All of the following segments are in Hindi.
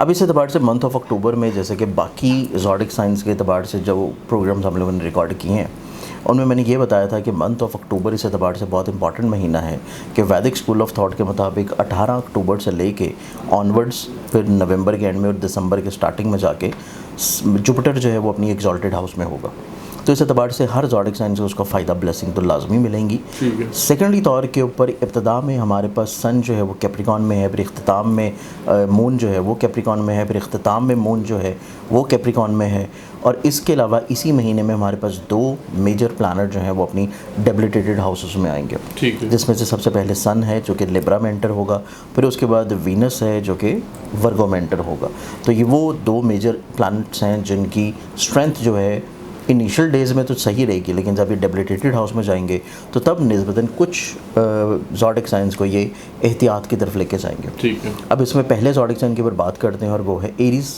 अब इस एतबार से मंथ ऑफ अक्टूबर में जैसे कि बाकी ज़ोडिक साइंस के एतबार से जो प्रोग्राम्स हम लोगों ने रिकॉर्ड किए हैं उनमें मैंने ये बताया था कि मंथ ऑफ अक्टूबर इस एतबार से बहुत इंपॉर्टेंट महीना है कि वैदिक स्कूल ऑफ थॉट के मुताबिक 18 अक्टूबर से लेके ऑनवर्ड्स फिर नवंबर के एंड में और दिसंबर के स्टार्टिंग में जाके जुपिटर जो है वो अपनी एक्सॉल्टेड हाउस में होगा। तो इस एतबार से हर ज़ोडिक साइन से उसका फ़ायदा ब्लेसिंग तो लाजमी मिलेंगी। सेकेंडली तौर के ऊपर इब्तदा में हमारे पास सन जो है वो कैप्रिकॉन में है, फिर इख्तिताम में मून जो है वो कैप्रिकॉन में है, फिर इख्तिताम में मून जो है वो कैप्रिकॉन में है। और इसके अलावा इसी महीने में हमारे पास 2 मेजर प्लानट जो हैं वो अपनी डेबिलिटेटेड हाउसेस में आएंगे, जिसमें से सबसे पहले सन है जो कि लिब्रा में एंटर होगा, फिर उसके बाद वीनस है जो कि वर्गो में एंटर होगा। तो ये वो 2 मेजर प्लानट्स हैं जिनकी स्ट्रेंथ जो है इनिशियल डेज़ में तो सही रहेगी, लेकिन जब ये डेबिलिटेटेड हाउस में जाएंगे तो तब निस्बतन कुछ ज़ोडिक साइंस को ये एहतियात की तरफ लेके जाएंगे। ठीक है। अब इसमें पहले ज़ोडिक साइन के ऊपर बात करते हैं और वो है एरीज़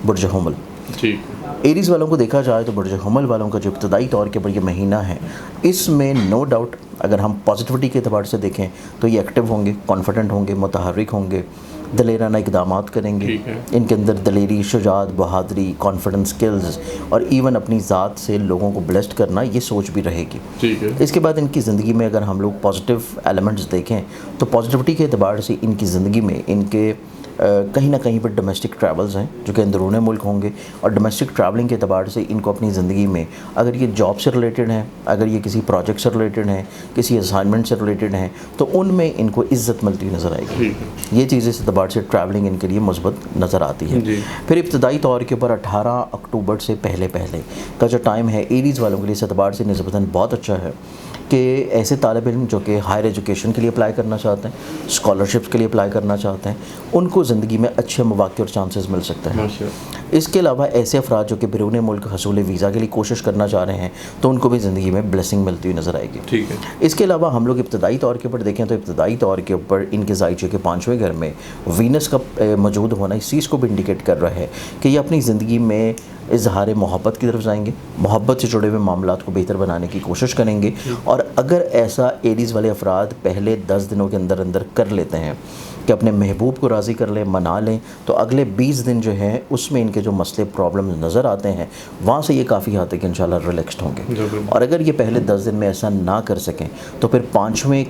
बुर्ज हुमल। ठीक। एरीज़ वालों को देखा जाए तो बुर्ज हुमल वालों का जो इब्तदाई तौर के ऊपर ये महीना है इसमें नो डाउट अगर हम पॉजिटिविटी के अतबार से देखें तो ये एक्टिव होंगे, कॉन्फिडेंट होंगे, मुतहर्रिक होंगे, दलेराना इक़दामात करेंगे। इनके अंदर दलेरी, शुजात, बहादुरी, कॉन्फिडेंस, स्किल्स और इवन अपनी ज़ात से लोगों को ब्लेस्ड करना ये सोच भी रहेगी। ठीक है। इसके बाद इनकी ज़िंदगी में अगर हम लोग पॉजिटिव एलिमेंट्स देखें तो पॉजिटिविटी के अतबार से इनकी ज़िंदगी में इनके कहीं ना कहीं पर डोमेस्टिक ट्रैवल्स हैं जो कि अंदरूनी मुल्क होंगे, और डोमेस्टिक ट्रैवलिंग के अतबार से इनको अपनी ज़िंदगी में अगर ये जॉब से रिलेटेड हैं, अगर ये किसी प्रोजेक्ट से रिलेटेड हैं, किसी असाइनमेंट से रिलेटेड हैं, तो उनमें इनको इज़्ज़त मिलती नज़र आएगी। ये चीज़ इस अतबार से ट्रैवलिंग इनके लिए मुस्बत नज़र आती है। फिर इब्तदाई तौर के ऊपर 18 अक्टूबर से पहले का जो टाइम है एरीज़ वालों के लिए इस अतबार से निस्बतन बहुत अच्छा है कि ऐसे तालिब इल्म जो कि हायर एजुकेशन के लिए अप्लाई करना चाहते हैं, स्कॉलरशिप्स के लिए अप्लाई करना चाहते हैं, उनको ज़िंदगी में अच्छे मौक़े और चांसेस मिल सकते हैं। इसके अलावा ऐसे अफराद जो कि बैरून मुल्क हसूल वीज़ा के लिए कोशिश करना चाह रहे हैं तो उनको भी ज़िंदगी में ब्लेसिंग मिलती हुई नज़र आएगी। ठीक है। इसके अलावा हम लोग इब्तदाई तौर के ऊपर देखें तो इब्तदाई तौर के ऊपर इनके ज़ायचे के 5वें घर में वीनस का मौजूद होना इस चीज़ को भी इंडिकेट कर रहा है कि ये अपनी ज़िंदगी में इजहार मोहब्बत की तरफ जाएंगे, मोहब्बत से जुड़े हुए मामलात को बेहतर बनाने की कोशिश करेंगे। और अगर ऐसा एरीज़ वाले अफराद पहले 10 दिनों के अंदर अंदर कर लेते हैं कि अपने महबूब को राज़ी कर लें, मना लें, तो अगले 20 दिन जो है उसमें इनके जो मसले प्रॉब्लम नज़र आते हैं वहाँ से ये काफ़ी हद तक इंशाल्लाह रिलैक्स्ड होंगे। और अगर ये पहले 10 दिन में ऐसा ना कर सकें तो फिर 5वें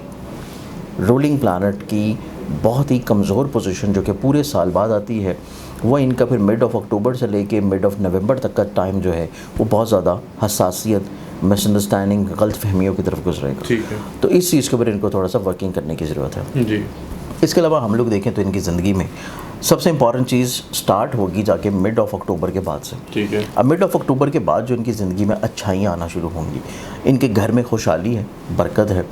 रूलिंग प्लानट की बहुत ही कमज़ोर पोजीशन जो कि पूरे साल बाद आती है वो इनका फिर मिड ऑफ अक्टूबर से लेके मिड ऑफ नवंबर तक का टाइम जो है वो बहुत ज़्यादा हसासियत, मिसअंडरस्टैंडिंग, गलत फहमियों की तरफ गुजरेगा। ठीक है। तो इस चीज़ के ऊपर इनको थोड़ा सा वर्किंग करने की ज़रूरत है जी। इसके अलावा हम लोग देखें तो इनकी ज़िंदगी में सबसे इंपॉर्टेंट चीज़ स्टार्ट होगी जाके मिड ऑफ अक्टूबर के बाद से। ठीक है। अब मिड ऑफ अक्टूबर के बाद जो इनकी ज़िंदगी में अच्छाइयाँ आना शुरू होंगी, इनके घर में खुशहाली है, बरकत है,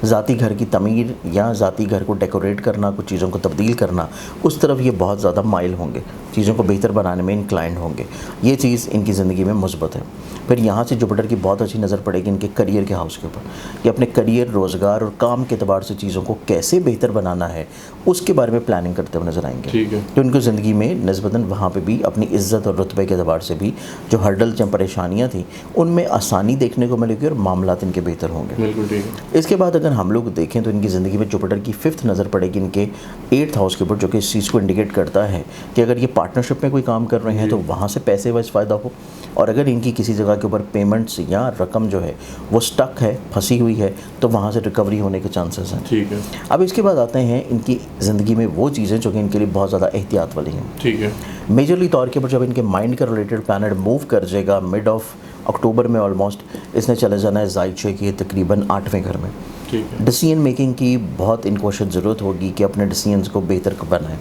ज़ाती घर की तमीर या ज़ाती घर को डेकोरेट करना, कुछ चीज़ों को तब्दील करना, उस तरफ ये बहुत ज़्यादा माइल होंगे, चीज़ों को बेहतर बनाने में इंक्लाइंड होंगे। ये चीज़ इनकी ज़िंदगी में मुस्बत है। फिर यहाँ से जुपिटर की बहुत अच्छी नज़र पड़ेगी इनके करियर के हाउस के ऊपर। ये अपने करियर, रोज़गार और काम के अतबार से चीज़ों को कैसे बेहतर बनाना है उसके बारे में प्लानिंग करते हुए नज़र आएंगे। ठीक है। तो इनको ज़िंदगी में निस्बतन वहाँ पे भी अपनी इज़्ज़त और रुतबे के अतबार से भी जो हर्डल्स या परेशानियाँ थी उनमें आसानी देखने को मिलेगी और मामलात इनके बेहतर होंगे। बिल्कुल ठीक है। इसके बाद अगर हम लोग देखें तो इनकी ज़िंदगी में जुपिटर की 5th नज़र पड़ेगी इनके 8th हाउस के ऊपर, जो कि इस चीज़ को इंडिकेट करता है कि अगर ये पार्टनरशिप में कोई काम कर रहे हैं तो वहाँ से पैसे वाइज फ़ायदा हो, और अगर इनकी किसी जगह के ऊपर पेमेंट्स या रकम जो है वो स्टक है, फंसी हुई है, तो वहाँ से रिकवरी होने के चांसेस हैं। ठीक है। अब इसके बाद आते हैं इनकी ज़िंदगी में वो चीज़ें जो कि इनके लिए बहुत ज़्यादा एहतियात वाली हैं। ठीक है। मेजरली तौर के ऊपर जब इनके माइंड का रिलेटेड प्लानट मूव कर जाएगा मिड ऑफ अक्टूबर में, ऑलमोस्ट इसने चले जाना है ज़ायचे की तकरीबन 8वें घर में। ठीक है। डिसीजन मेकिंग की बहुत इनको ज़रूरत होगी कि अपने डिसीजंस को बेहतर बनाएं,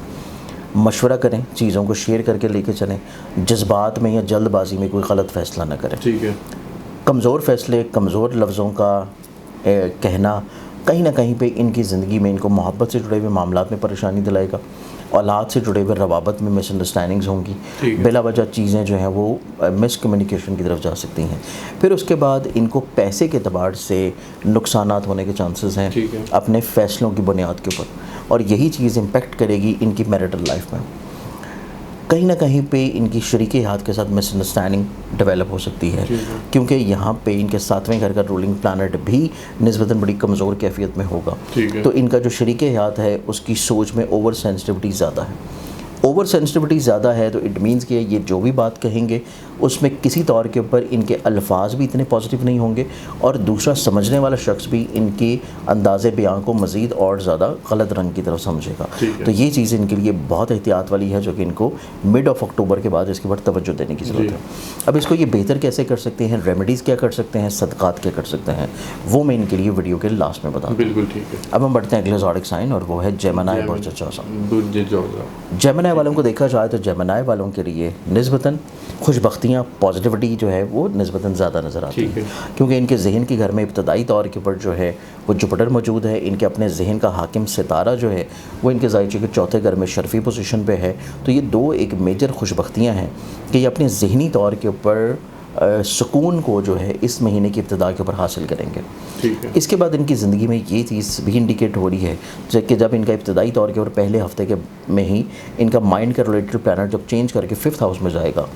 मशवरा करें, चीज़ों को शेयर करके लेके चलें, जज्बात में या जल्दबाजी में कोई गलत फ़ैसला ना करें। ठीक है। कमज़ोर फ़ैसले, कमज़ोर लफ्ज़ों का कहना कहीं ना कहीं पे इनकी ज़िंदगी में इनको मोहब्बत से जुड़े हुए मामलात में परेशानी दिलाएगा, औलाद से जुड़े हुए रवाबत में मिसअंडरस्टैंडिंग्स होंगी, बिला वजह चीज़ें जो हैं वो मिसकम्युनिकेशन की तरफ जा सकती हैं। फिर उसके बाद इनको पैसे के अतबार से नुकसानात होने के चांसेस हैं अपने फ़ैसलों की बुनियाद के ऊपर, और यही चीज़ इम्पेक्ट करेगी इनकी मैरिटल लाइफ में। कहीं ना कहीं पे इनकी शरीके हाथ के साथ मिसअंडरस्टैंडिंग डेवलप हो सकती है, क्योंकि यहाँ पे इनके 7वें घर का रूलिंग प्लानट भी निस्बतन बड़ी कमज़ोर कैफियत में होगा। तो इनका जो शरीके हाथ है उसकी सोच में ओवर सेंसिटिविटी ज़्यादा है, ओवर सेंसिटिविटी ज़्यादा है तो इट मीन्स कि ये जो भी बात कहेंगे उसमें किसी तौर के ऊपर इनके अल्फाज भी इतने पॉजिटिव नहीं होंगे, और दूसरा समझने वाला शख्स भी इनकी अंदाज़े बयां को मज़ीद और ज़्यादा गलत रंग की तरफ समझेगा। तो ये चीज़ इनके लिए बहुत एहतियात वाली है, जो कि इनको मिड ऑफ अक्टूबर के बाद इसके ऊपर तवज्जो देने की ज़रूरत है। अब इसको ये बेहतर कैसे कर सकते हैं, रेमेडीज़ क्या कर सकते हैं, सदक़ात क्या कर सकते हैं, वो मैं इनके लिए वीडियो के लास्ट में बताऊँ। बिल्कुल ठीक है। अब हम बढ़ते हैं अगले ज़ोडिक साइन, और वो है जेमिनी बुर्ज जोज़ा। जेमिनी वालों को देखा जाए तो जेमिनी वालों के लिए निस्बतन खुशबख्तियाँ, पॉजिटिविटी जो है वो निस्बतन ज़्यादा नज़र आती है, क्योंकि इनके जहन के घर में इब्तदाई तौर के ऊपर जो है वो जुपिटर मौजूद है। इनके अपने जहन का हाकिम सितारा जो है वो इनके ज़ायचे के चौथे घर में शर्फी पोजीशन पे है। तो ये दो एक मेजर खुशबख्तियाँ हैं कि ये अपने जहनी तौर के ऊपर सुकून को जो है इस महीने की इब्तिदा के ऊपर हासिल करेंगे। ठीक है। इसके बाद इनकी ज़िंदगी में ये चीज़ भी इंडिकेट हो रही है कि जब इनका इब्तिदाई तौर के ऊपर पहले हफ्ते के में ही इनका माइंड का रिलेटेड प्लानट जब चेंज करके 5th हाउस में जाएगा,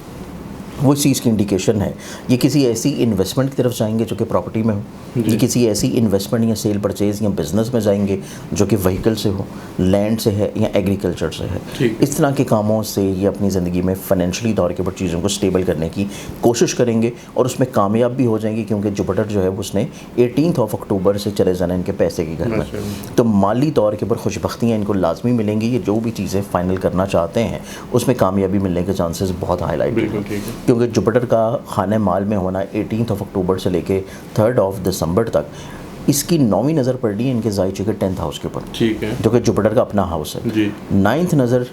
वो इस चीज़ की इंडिकेशन है। ये किसी ऐसी इन्वेस्टमेंट की तरफ जाएंगे जो कि प्रॉपर्टी में हो, ये किसी ऐसी इन्वेस्टमेंट या सेल परचेज़ या बिज़नेस में जाएंगे जो कि व्हीकल से हो, लैंड से है या एग्रीकल्चर से है। इस तरह के कामों से ये अपनी ज़िंदगी में फाइनेंशियली तौर के ऊपर चीज़ों को स्टेबल करने की कोशिश करेंगे और उसमें कामयाब भी हो जाएंगे, क्योंकि जुपिटर जो है उसने 18 अक्टूबर से चले जाना इनके पैसे के घर में। तो माली तौर के ऊपर खुशबख्तियाँ इनको लाजमी मिलेंगी। ये जो भी चीज़ें फाइनल करना चाहते हैं उसमें कामयाबी मिलने के चांसेस बहुत हाईलाइट हैं, क्योंकि जुपिटर का खाने माल में होना 18 अक्टूबर से लेके 3 दिसंबर तक इसकी 9वीं नज़र पड़ रही है इनके ज़ायचे के 10th हाउस के ऊपर, ठीक है, जो कि जुपिटर का अपना हाउस है। 9th नज़र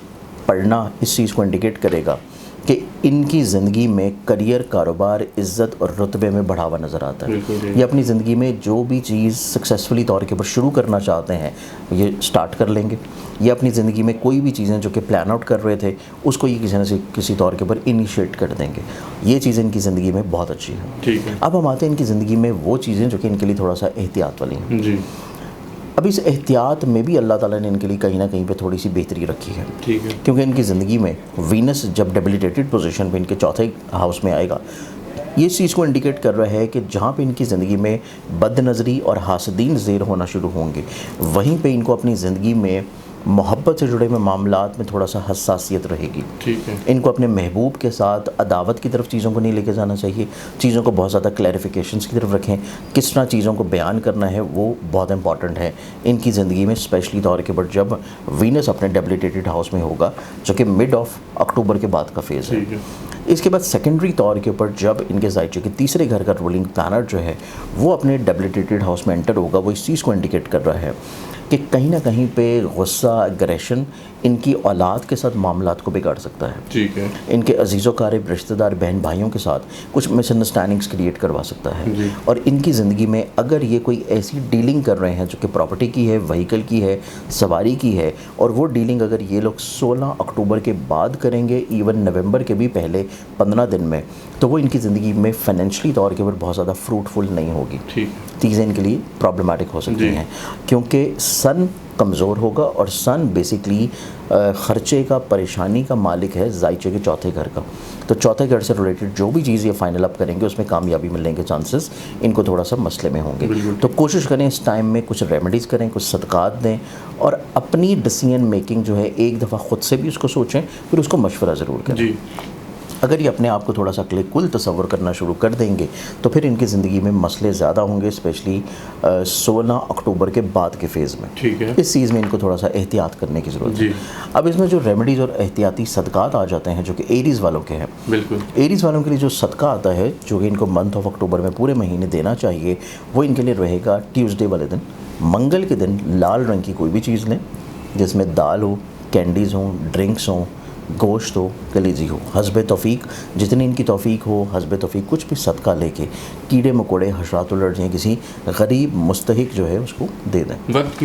पड़ना इस चीज़ को इंडिकेट करेगा कि इनकी ज़िंदगी में करियर, कारोबार, इज़्ज़त और रुतबे में बढ़ावा नज़र आता है। ये अपनी ज़िंदगी में जो भी चीज़ सक्सेसफुली तौर के ऊपर शुरू करना चाहते हैं ये स्टार्ट कर लेंगे। ये अपनी ज़िंदगी में कोई भी चीज़ें जो कि प्लान आउट कर रहे थे उसको ये किसी न किसी तौर के ऊपर इनिशिएट कर देंगे। ये चीज़ें इनकी ज़िंदगी में बहुत अच्छी है। ठीक है। अब हम आते हैं इनकी ज़िंदगी में वो चीज़ें जो कि इनके लिए थोड़ा सा एहतियात वाली हैं। जी। अब इस एहतियात में भी अल्लाह ताला ने इनके लिए कहीं ना कहीं पे थोड़ी सी बेहतरी रखी है। ठीक है। क्योंकि इनकी ज़िंदगी में वीनस जब डेबिलिटेटेड पोजीशन पे इनके चौथे हाउस में आएगा, ये चीज़ को इंडिकेट कर रहा है कि जहाँ पे इनकी ज़िंदगी में बदनज़री और हासदीन ज़ेर होना शुरू होंगे, वहीं पे इनको अपनी ज़िंदगी में मोहब्बत से जुड़े हुए मामलात में थोड़ा सा हसासियत रहेगी। ठीक है। इनको अपने महबूब के साथ अदावत की तरफ चीज़ों को नहीं लेके जाना चाहिए। चीज़ों को बहुत ज़्यादा क्लैरिफिकेशंस की तरफ रखें। किस तरह चीज़ों को बयान करना है वो बहुत इंपॉर्टेंट है इनकी ज़िंदगी में, स्पेशली तौर के ऊपर जब वीनस अपने डेबिलिटेटेड हाउस में होगा, जो कि मिड ऑफ अक्टूबर के बाद का फेज़ है। इसके बाद सेकेंडरी तौर के ऊपर जब इनके ज़ायचे के तीसरे घर का रूलिंग प्लैनेट जो है वो अपने डेबिलिटेटेड हाउस में एंटर होगा, वो इस चीज़ को इंडिकेट कर रहा है कि कहीं ना कहीं पे गुस्सा, एग्रेशन इनकी औलाद के साथ मामलात को बिगाड़ सकता है। ठीक है। इनके अजीज़ो क़ारिब रिश्तेदार, बहन भाइयों के साथ कुछ मिसअंडरस्टैंडिंग्स क्रिएट करवा सकता है। और इनकी ज़िंदगी में अगर ये कोई ऐसी डीलिंग कर रहे हैं जो कि प्रॉपर्टी की है, व्हीकल की है, सवारी की है, और वो डीलिंग अगर ये लोग 16 अक्टूबर के बाद करेंगे, इवन नवंबर के भी पहले 15 दिन में, तो वो इनकी ज़िंदगी में फाइनेंशियली तौर के ऊपर बहुत ज़्यादा फ्रूटफुल नहीं होगी। चीज़ें इनके लिए प्रॉब्लमेटिक हो सकती हैं, क्योंकि सन कमज़ोर होगा और सन बेसिकली ख़र्चे का, परेशानी का मालिक है ज़ायचे के चौथे घर का। तो चौथे घर से रिलेटेड जो भी चीज़ ये फाइनल अप करेंगे उसमें कामयाबी मिलने के चांसेस इनको थोड़ा सा मसले में होंगे। तो कोशिश करें इस टाइम में कुछ रेमेडीज़ करें, कुछ सदक़ात दें, और अपनी डिसीजन मेकिंग जो है एक दफ़ा ख़ुद से भी उसको सोचें, फिर उसको मशवरा ज़रूर करें। अगर ये अपने आप को थोड़ा सा कुल तसव्वुर करना शुरू कर देंगे तो फिर इनकी ज़िंदगी में मसले ज़्यादा होंगे, स्पेशली 16 अक्टूबर के बाद के फेज़ में। ठीक है। इस चीज़ में इनको थोड़ा सा एहतियात करने की ज़रूरत है। अब इसमें जो रेमेडीज़ और एहतियाती सदक़ात आ जाते हैं जो कि एरीज़ वालों के हैं। बिल्कुल। एरीज़ वालों के लिए जो सदका आता है जो कि इनको मंथ ऑफ अक्टूबर में पूरे महीने देना चाहिए, वो इनके लिए रहेगा ट्यूसडे वाले दिन, मंगल के दिन लाल रंग की कोई भी चीज़ लें जिसमें दाल हो, कैंडीज़ हों, ड्रिंक्स हों, गोश्त हो, कलीजी हो, हस्ब तौफीक जितनी इनकी तौफीक हो, हस्ब तौफीक कुछ भी सदका लेके कीड़े मकोड़े, हशरात उलर्जियाँ किसी गरीब मुस्तहिक जो है उसको दे दें। वक्त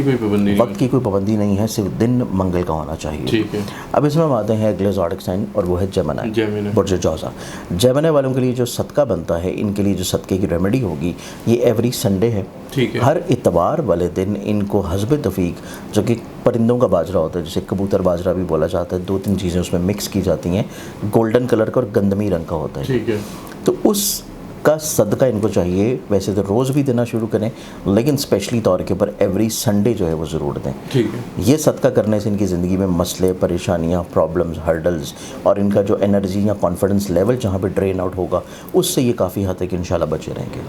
की कोई पाबंदी नहीं है, सिर्फ दिन मंगल का होना चाहिए। ठीक है। अब इसमें हम आते हैं अगले ज़ोडिक साइन, और वो है जेमिनी बुर्ज जोज़ा। जेमिनी वालों के लिए जो सदका बनता है, इनके लिए जो सदक़े की रेमेडी होगी ये एवरी संडे है। ठीक है। हर इतवार वाले दिन इनको हस्ब तौफीक, जो कि परिंदों का बाजरा होता है, जिसे कबूतर बाजरा भी बोला जाता है, 2-3 चीज़ें उसमें मिक्स की जाती हैं, गोल्डन कलर का और गंदमी रंग का होता है। ठीक है। तो उस का सदका इनको चाहिए। वैसे तो रोज़ भी देना शुरू करें, लेकिन स्पेशली तौर के ऊपर एवरी संडे जो है वो ज़रूर दें। ठीक है। ये सदका करने से इनकी ज़िंदगी में मसले, परेशानियाँ, प्रॉब्लम्स, हर्डल्स और इनका जो एनर्जी या कॉन्फिडेंस लेवल जहाँ पे ड्रेन आउट होगा, उससे ये काफ़ी हद तक इंशाल्लाह बचे रहेंगे।